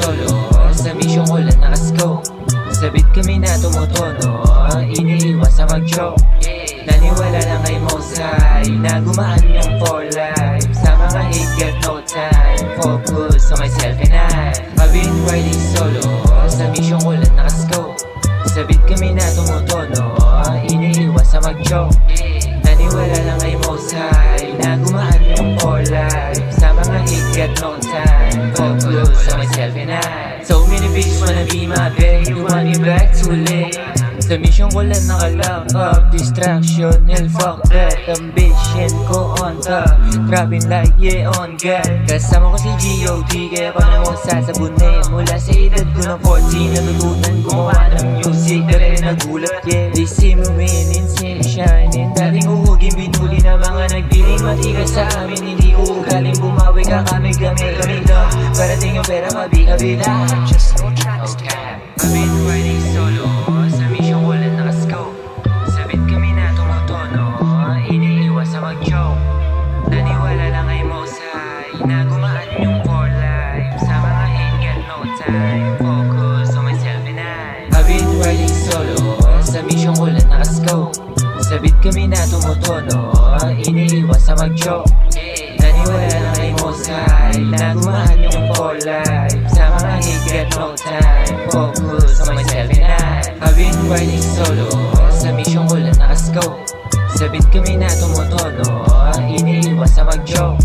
solo, sa mission ko lang nakascope. Sabit kami na tumutono, iniiwas sa mag-joke. Naniwala lang kay Mosay, na gumaan yung for life. Sa mga hate got no time, focus on myself and I've been riding solo, sa mission ko lang nakascope. Sabit kami na tumutono, iniiwas sa mag-joke. Naniwala lang kay Mosay, na gumaan yung for life. Sa mga hate got no time, focus on myself and So many bitches wanna be my babe, you want me back too late. Sa mission ko lang nakalock up, distraction, hell fuck that. Ambition ko on top, trapping like yeah on God. Kasama ko si G.O.D, kaya pa naman sasabunin. Mula sa edad ko ng 14, natutunan gumawa ng music. Dahil nagulat, yeah. They see me winning, see me shining. Dating uhugin, binuli na mga nagpiling. Matigas sa amin, hindi uugaling. Bumawi ka kami, kami lang. Parating yung pera, mabi-kabila. Just no tracks to I've been riding solo, sa mission ko lang nakascope. Sabit kami na tumutono, iniiwas sa mag-joke. Naniwala lang kay Mosay, na gumaan yung for life. Sa mga hate got no time, focus on myself and I've been riding solo, sa mission ko lang nakascope. Sabit kami na tumutono, iniiwas sa mag-joke. Naniwala lang kay Mosay, na gumaan yung for life. Sa mga hate got no time, focus on myself and I've been riding solo, sa mission ko lang nakascope. Sabit kami na tumutono, iniiwas sa mag-joke.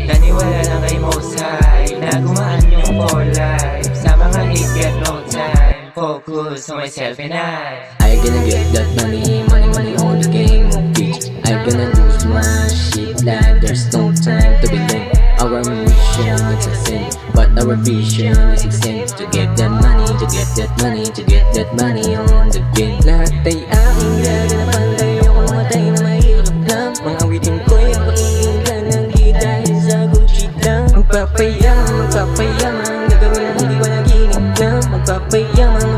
Naniwala lang kay Mosay, na gumaan yung for life. Sa mga hate got no time, focus on myself and I gonna get that money, money on the game, bitch. I gonna lose my shit like there's no time to begin. Our mission is the same, but our vision is the same. To get that money, to get that money, to get that money on the game. Lahat ay aking gaganapan, kayo kung matay na mahirap lang. Mga awitin ko'y ang pag-iingan ng dahil sa Gucci lang. Magpapayaman, gagawin ang hindi ba naginig lang. Magpapayaman,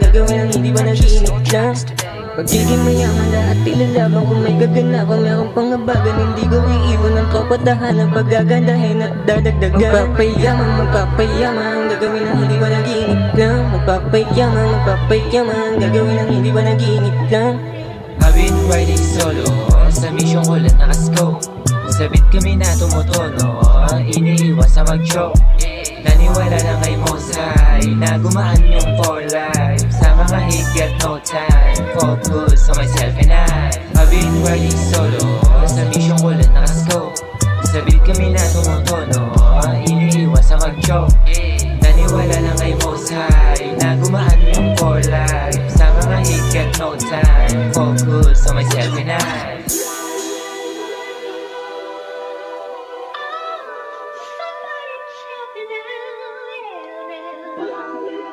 gagawin ang hindi ba naginig lang. Pagiging mayaman, lahat ilalaban. Kung may gaganapan, meron pang abagan. Hindi ko iiwan ang kapatahan ng paggagandahin at dadagdagan. Magpapayaman, gagawin ang hindi ba naginig lang. Magpapayaman, gagawin ang hindi ba naginig lang. I've been riding solo, sa mission ko lang nakascope. Sabit kami na tumutono, iniiwas sa mag-joke. Naniwala lang kay Mosay, na gumaan yung for life. Sa mga hate got no time, focus on myself and I've been riding solo, sa mission ko lang nakascope. Sabit kami na tumutono, iniiwas sa mag-joke. Naniwala lang kay Mosay, na gumaan yung for life. Sa mga hate got no time, focus on myself and Somebody